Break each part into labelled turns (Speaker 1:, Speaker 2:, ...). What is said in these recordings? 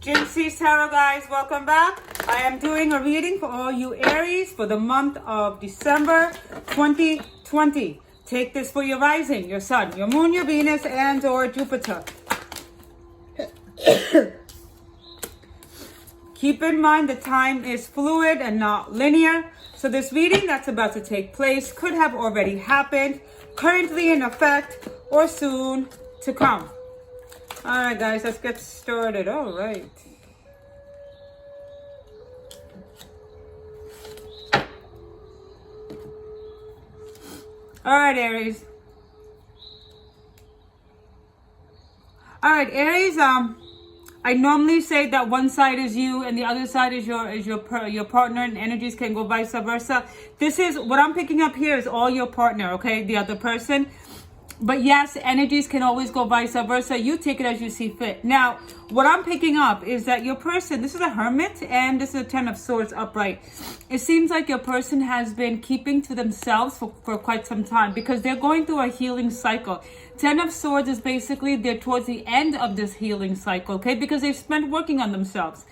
Speaker 1: Jinxy Tarot, guys, welcome back. I am doing a reading for all you Aries for the month of December 2020. Take this for your rising, your sun, your moon, your Venus, and or Jupiter. Keep in mind the time is fluid and not linear. So this reading that's about to take place could have already happened, currently in effect, or soon to come. All right, guys, let's get started. All right. All right, Aries. All right, Aries. I normally say that one side is you and the other side is your partner, and energies can go vice versa. This is what I'm picking up here is all your partner, okay? The other person. But yes, energies can always go vice versa. You take it as you see fit. Now, what I'm picking up is that your person, this is a Hermit and this is a Ten of Swords upright. It seems like your person has been keeping to themselves for quite some time because they're going through a healing cycle. Ten of Swords is basically they're towards the end of this healing cycle, okay? Because they've spent working on themselves.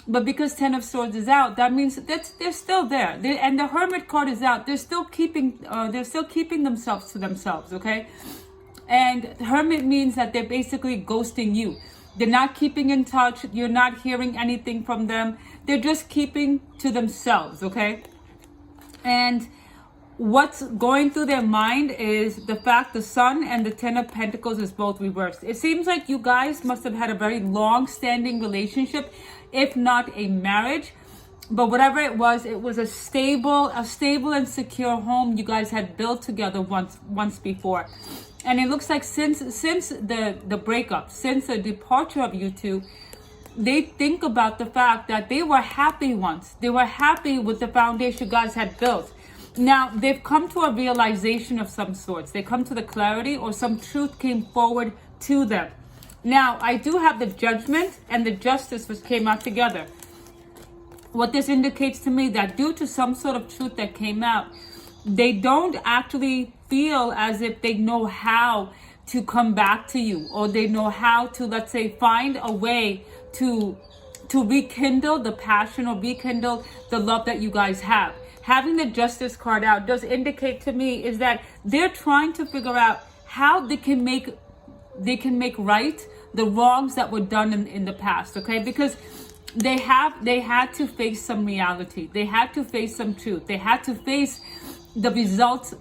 Speaker 1: But because Ten of Swords is out, that means that they're still there. And the Hermit card is out. They're still keeping themselves to themselves, okay? And Hermit means that they're basically ghosting you. They're not keeping in touch. You're not hearing anything from them. They're just keeping to themselves, okay? And what's going through their mind is the fact the Sun and the Ten of Pentacles is both reversed. It seems like you guys must have had a very long-standing relationship, if not a marriage. But whatever it was a stable and secure home you guys had built together once before. And it looks like since the breakup, since the departure of you two, they think about the fact that they were happy once. They were happy with the foundation you guys had built. Now, they've come to a realization of some sorts. They come to the clarity or some truth came forward to them. Now, I do have the Judgment and the Justice which came out together. What this indicates to me that due to some sort of truth that came out, they don't actually feel as if they know how to come back to you, or they know how to, let's say, find a way to rekindle the passion or rekindle the love that you guys have. Having the Justice card out does indicate to me is that they're trying to figure out how they can make right the wrongs that were done in the past, okay? Because they had to face some reality. They had to face some truth. They had to face the results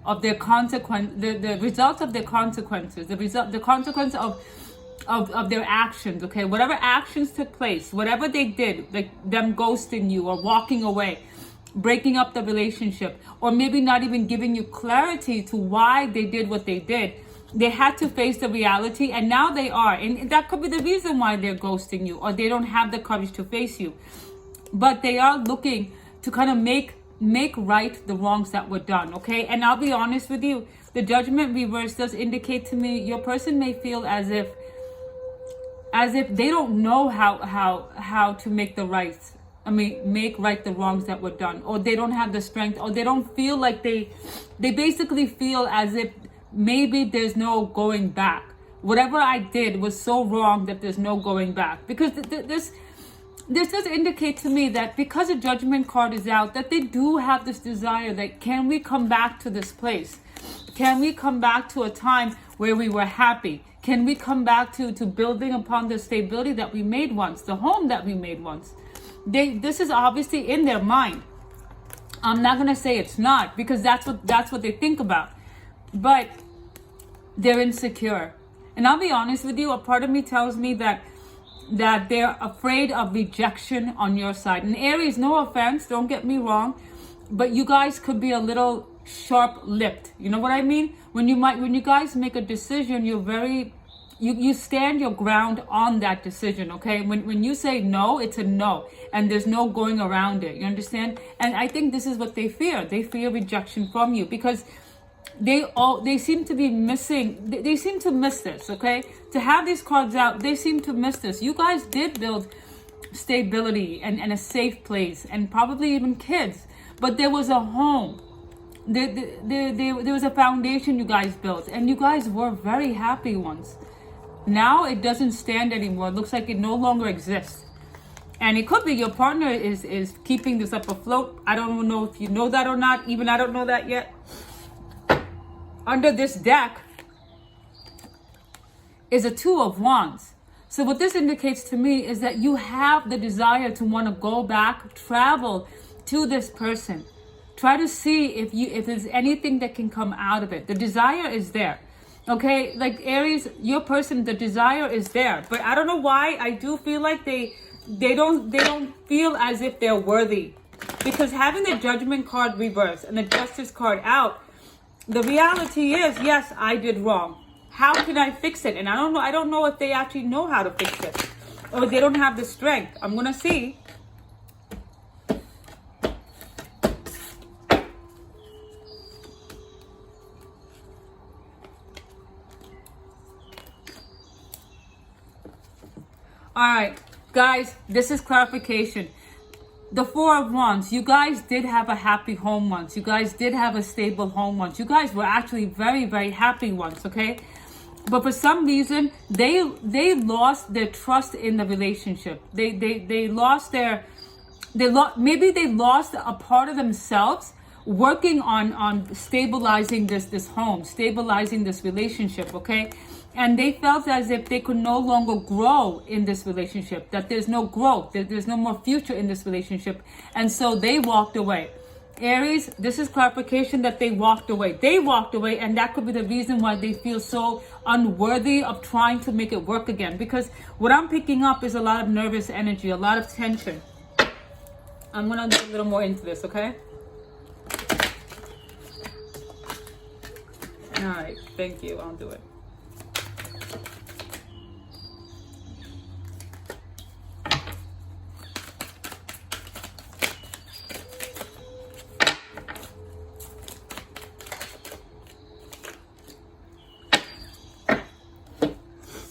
Speaker 1: of their consequences, the results of their consequences, the consequence of their actions, okay? Whatever actions took place, whatever they did, like them ghosting you or walking away, breaking up the relationship, or maybe not even giving you clarity to why they did what they did. They had to face the reality, and now they are. And that could be the reason why they're ghosting you, or they don't have the courage to face you. But they are looking to kind of make right the wrongs that were done, okay? And I'll be honest with you, the Judgment reverse does indicate to me your person may feel as if they don't know how to make right the wrongs that were done, or they don't have the strength, or they don't feel like they basically feel as if maybe there's no going back. Whatever I did was so wrong that there's no going back. Because this does indicate to me that because the Judgment card is out, that they do have this desire that can we come back to this place? Can we come back to a time where we were happy? Can we come back to building upon the stability that we made once, the home that we made once? This is obviously in their mind. I'm not gonna say it's not, because that's what they think about. But they're insecure. And I'll be honest with you, a part of me tells me that they're afraid of rejection on your side. And Aries, no offense, don't get me wrong, but you guys could be a little sharp-lipped. You know what I mean? When you guys make a decision, you're very you stand your ground on that decision, okay? When you say no, it's a no, and there's no going around it. You understand? And I think this is what they fear. They fear rejection from you because they seem to be missing. They seem to miss this, okay? To have these cards out, they seem to miss this. You guys did build stability and a safe place, and probably even kids, but there was a home. There was a foundation you guys built, and you guys were very happy once. Now it doesn't stand anymore. It looks like it no longer exists. And it could be your partner is keeping this up afloat. I don't know if you know that or not. Even I don't know that yet. Under this deck is a Two of Wands. So what this indicates to me is that you have the desire to want to go back, travel to this person. Try to see if there's anything that can come out of it. The desire is there. Okay, like Aries, your person, the desire is there. But I don't know why. I do feel like they don't feel as if they're worthy. Because having the Judgment card reversed and the Justice card out, the reality is, yes, I did wrong. How can I fix it? And I don't know if they actually know how to fix it. Or they don't have the strength. I'm gonna see. All right, guys, this is clarification. The Four of Wands, you guys did have a happy home once. You guys did have a stable home once. You guys were actually very, very happy once, okay? But for some reason, they lost their trust in the relationship. They lost their, maybe they lost a part of themselves working on stabilizing this home, stabilizing this relationship, okay? And they felt as if they could no longer grow in this relationship, that there's no growth, that there's no more future in this relationship. And so they walked away. Aries, this is clarification that they walked away. They walked away, and that could be the reason why they feel so unworthy of trying to make it work again. Because what I'm picking up is a lot of nervous energy, a lot of tension. I'm going to get a little more into this, okay? All right, thank you. I'll do it.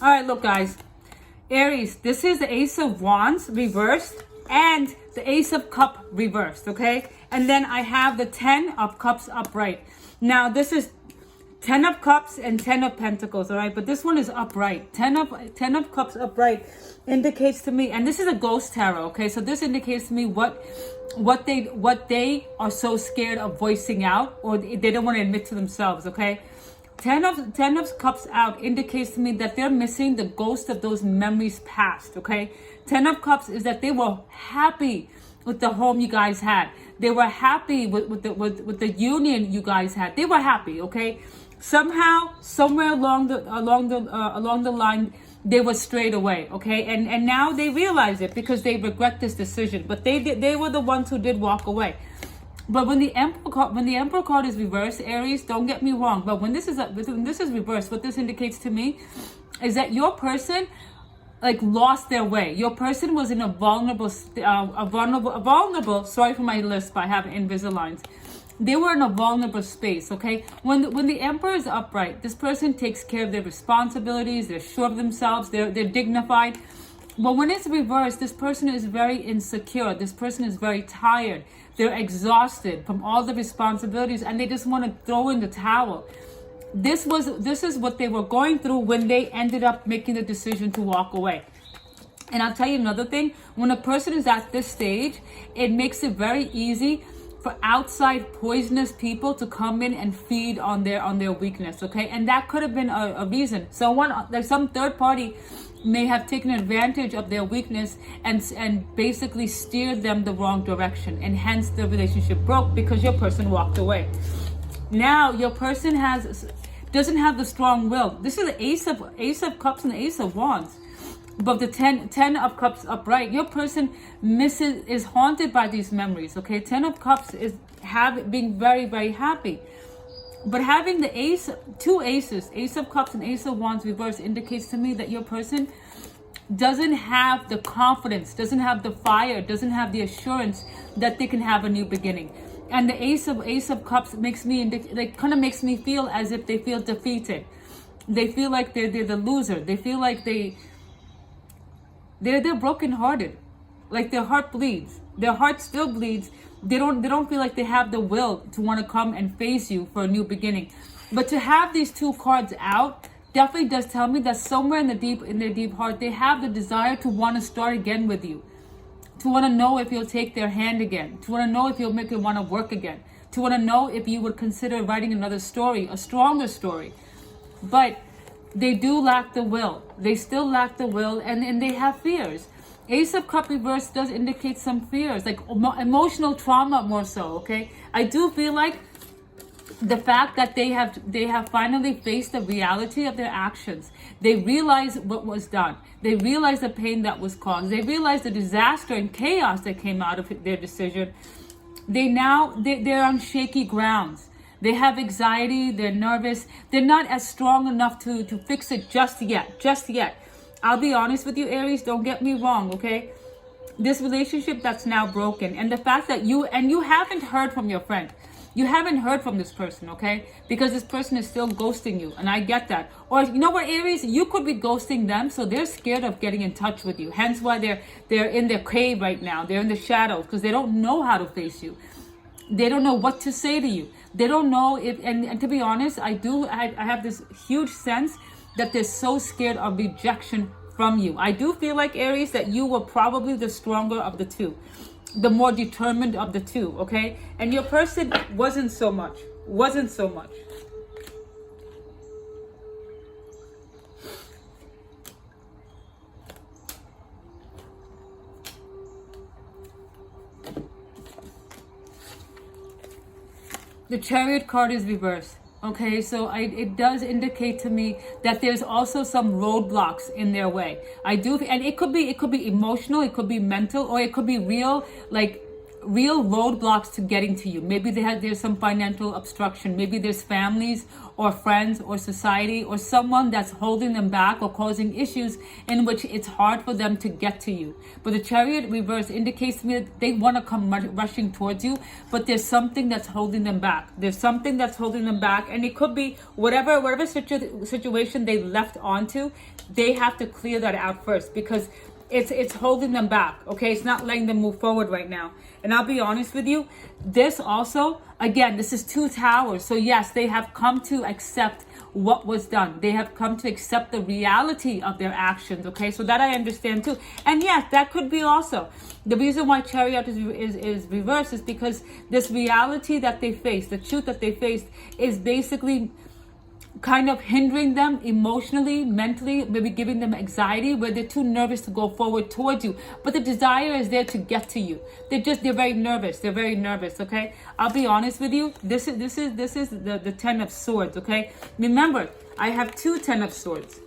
Speaker 1: All right, look, guys. Aries, this is the Ace of Wands reversed and the Ace of Cups reversed, okay? And then I have the 10 of Cups upright. Now, this is 10 of Cups and 10 of Pentacles, all right? But this one is upright. 10 of Cups upright indicates to me, and this is a ghost tarot, okay? So this indicates to me what they are so scared of voicing out, or they don't want to admit to themselves, okay? 10 of Cups out indicates to me that they're missing the ghost of those memories past, okay? 10 of Cups is that they were happy with the home you guys had. They were happy with the union you guys had. They were happy, okay? Somehow, somewhere along the line, they were strayed away, okay? And now they realize it because they regret this decision. But they were the ones who did walk away. But when the Emperor card is reversed, Aries, don't get me wrong, but when this is reversed, what this indicates to me is that your person like lost their way. Your person was in a vulnerable. Sorry for my lisp. I have Invisaligns. They were in a vulnerable space. Okay, when the Emperor is upright, this person takes care of their responsibilities. They're sure of themselves. They're dignified. But when it's reversed, this person is very insecure. This person is very tired. They're exhausted from all the responsibilities, and they just want to throw in the towel. This is what they were going through when they ended up making the decision to walk away. And I'll tell you another thing. When a person is at this stage, it makes it very easy for outside poisonous people to come in and feed on their weakness, okay? And that could have been a reason. Some third party may have taken advantage of their weakness and basically steered them the wrong direction, and hence the relationship broke because your person walked away. Now your person doesn't have the strong will. This is the Ace of Cups and the Ace of Wands. But the 10 of Cups upright, your person is haunted by these memories, okay? 10 of Cups is being very, very happy. But having the two aces, Ace of Cups and Ace of Wands reverse, indicates to me that your person doesn't have the confidence, doesn't have the fire, doesn't have the assurance that they can have a new beginning. And the Ace of Cups makes me feel as if they feel defeated. They feel like they're the loser. They feel like they're brokenhearted, like their heart bleeds. Their heart still bleeds. They don't feel like they have the will to want to come and face you for a new beginning. But to have these two cards out definitely does tell me that somewhere in their deep heart, they have the desire to want to start again with you, to want to know if you'll take their hand again, to want to know if you'll make it want to work again, to want to know if you would consider writing another story, a stronger story. But they do lack the will. They still lack the will, and they have fears. Ace of Cup reverse does indicate some fears, like emotional trauma more so, okay? I do feel like the fact that they have finally faced the reality of their actions. They realize what was done. They realize the pain that was caused. They realize the disaster and chaos that came out of their decision. They're on shaky grounds. They have anxiety, they're nervous. They're not as strong enough to fix it just yet. I'll be honest with you, Aries, don't get me wrong, okay? This relationship that's now broken, and the fact that you haven't heard from your friend. You haven't heard from this person, okay? Because this person is still ghosting you, and I get that. Or you know what, Aries? You could be ghosting them, so they're scared of getting in touch with you. Hence why they're in their cave right now. They're in the shadows because they don't know how to face you. They don't know what to say to you. They don't know if, and to be honest, I have this huge sense that they're so scared of rejection from you. I do feel like, Aries, that you were probably the stronger of the two, the more determined of the two, okay? And your person wasn't so much. The Chariot card is reversed. Okay, so it does indicate to me that there's also some roadblocks in their way. I do, and it could be emotional, it could be mental, or it could be real roadblocks to getting to you. Maybe there's some financial obstruction. Maybe there's families or friends or society or someone that's holding them back or causing issues in which it's hard for them to get to you. But the Chariot reverse indicates to me that they want to come rushing towards you, but there's something that's holding them back. And it could be whatever situation they left onto, they have to clear that out first, because it's holding them back, okay? It's not letting them move forward right now. And I'll be honest with you, this also, again, this is 2 towers. So yes, they have come to accept what was done. They have come to accept the reality of their actions, okay? So that I understand too. And yes, that could be also the reason why Chariot is reversed, is because this reality that they face, the truth that they faced, is basically kind of hindering them emotionally, mentally, maybe giving them anxiety, where they're too nervous to go forward towards you. But the desire is there to get to you. They're very nervous. Okay? I'll be honest with you. This is the 10 of Swords, okay? Remember, I have 2 10 of Swords.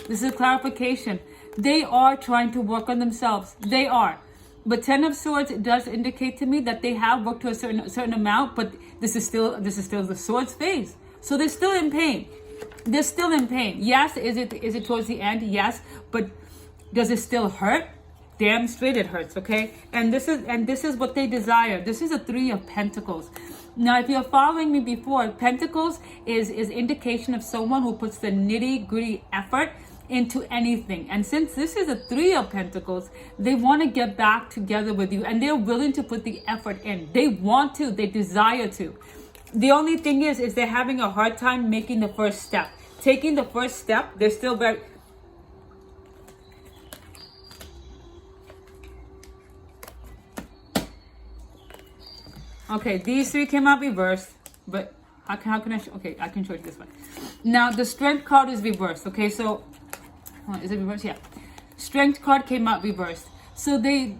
Speaker 1: This is clarification. They are trying to work on themselves. They are. But 10 of Swords does indicate to me that they have worked to a certain amount, but this is still the Swords phase. So they're still in pain. Yes, is it towards the end? Yes, but does it still hurt? Damn straight it hurts, okay? And this is what they desire. This is a 3 of Pentacles. Now, if you're following me before, Pentacles is indication of someone who puts the nitty-gritty effort into anything. And since this is a 3 of Pentacles, they want to get back together with you, and they're willing to put the effort in. They want to, they desire to. The only thing is they're having a hard time making the first step. Taking the first step, they're still very... Okay, these 3 came out reversed, but how can I... Okay, I can show you this one. Now, the Strength card is reversed, okay? So, is it reversed? Yeah. Strength card came out reversed. So they...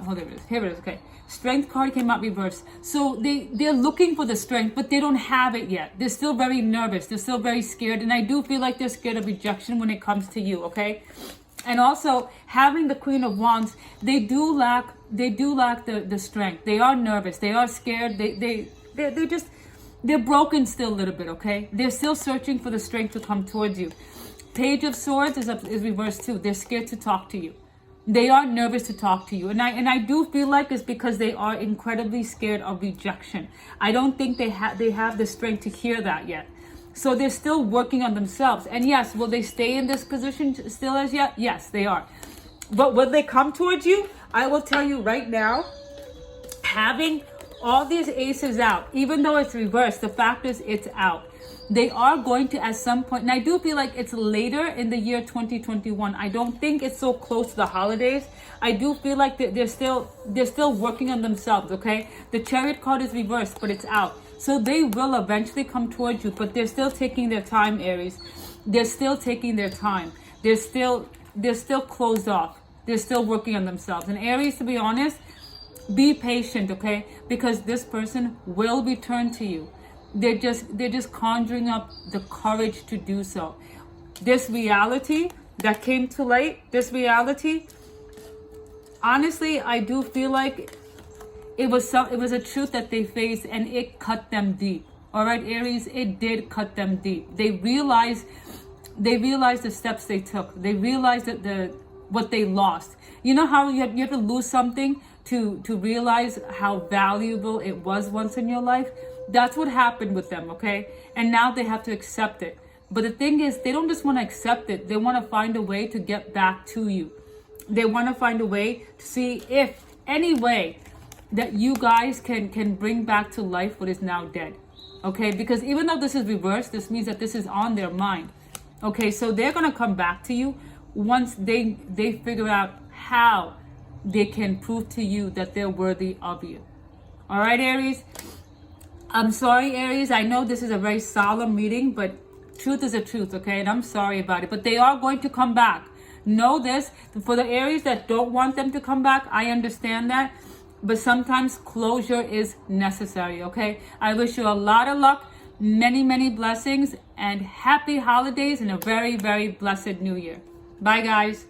Speaker 1: Oh, there it is. Here it is, okay. Strength card came out reversed. So they're looking for the strength, but they don't have it yet. They're still very nervous. They're still very scared. And I do feel like they're scared of rejection when it comes to you, okay? And also, having the Queen of Wands, they do lack the strength. They are nervous. They are scared. They're broken still a little bit, okay? They're still searching for the strength to come towards you. Page of Swords is reversed too. They're scared to talk to you. They are nervous to talk to you. And I do feel like it's because they are incredibly scared of rejection. I don't think they have the strength to hear that yet. So they're still working on themselves. And yes, will they stay in this position still as yet? Yes, they are. But will they come towards you? I will tell you right now, having all these aces out, even though it's reversed, the fact is it's out. They are going to at some point, and I do feel like it's later in the year 2021. I don't think it's so close to the holidays. I do feel like they're still working on themselves, okay? The Chariot card is reversed, but it's out. So they will eventually come towards you, but they're still taking their time, Aries. They're still taking their time. They're still closed off. They're still working on themselves. And Aries, to be honest, be patient, okay? Because this person will return to you. They're just conjuring up the courage to do so. This reality that came to light, this reality, honestly, I do feel like it was a truth that they faced, and it cut them deep. All right, Aries, it did cut them deep. They realized the steps they took. They realized that what they lost. You know how you have to lose something to realize how valuable it was once in your life? That's what happened with them, okay? And now they have to accept it. But the thing is, they don't just want to accept it. They want to find a way to get back to you. They want to find a way to see if any way that you guys can bring back to life what is now dead. Okay? Because even though this is reversed, this means that this is on their mind. Okay? So they're going to come back to you once they figure out how they can prove to you that they're worthy of you. All right, Aries? I'm sorry, Aries. I know this is a very solemn reading, but truth is a truth, okay? And I'm sorry about it. But they are going to come back. Know this. For the Aries that don't want them to come back, I understand that. But sometimes closure is necessary, okay? I wish you a lot of luck, many, many blessings, and happy holidays and a very, very blessed new year. Bye, guys.